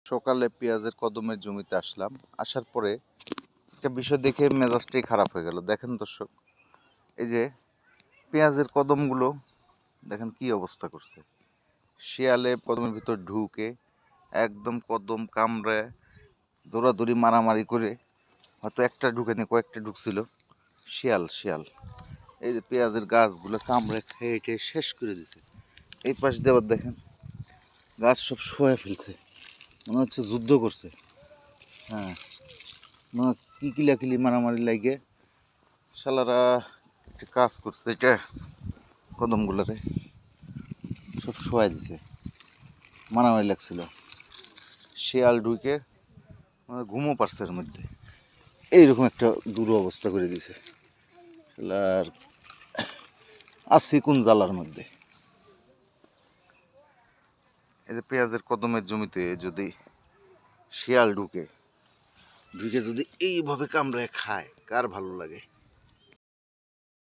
সকালে পেঁয়াজের কদমের জমিতে আসলাম। আসার পরে একটা বিষয় দেখে মেজাজটাই খারাপ হয়ে গেল। দেখেন দর্শক, এই যে পেঁয়াজের কদমগুলো দেখেন কি অবস্থা করছে। শিয়ালে কদমের ভিতর ঢুকে একদম কদম কামড়ে দৌড়াদৌড়ি মারামারি করে, হয়তো একটা ঢুকেনি কয়েকটা ঢুকছিল। শিয়াল শিয়াল এই যে পেঁয়াজের গাছগুলো কামড়ে খেয়ে টেয়ে শেষ করে দিছে। এই পাশ দিয়ে আবার দেখেন গাছ সব শোয়া ফেলছে, মনে হচ্ছে যুদ্ধ করছে। হ্যাঁ, মনে কি কিলাকিলি মারামারি লাগে শালারা একটা কাজ করছে। এটা কদমগুলারে সব শোয়াই দিছে, মারামারি লাগছিল। শিয়াল ঢুকে মানে ঘুমো পারছে এর মধ্যে, এইরকম একটা দুরবস্থা করে দিছে। আর আছি কোন জ্বালার মধ্যে। এই যে পেঁয়াজের কদমের জমিতে যদি শিয়াল ঢুকে ঢুকে যদি এইভাবে কামড়ে খায়, কার ভালো লাগে?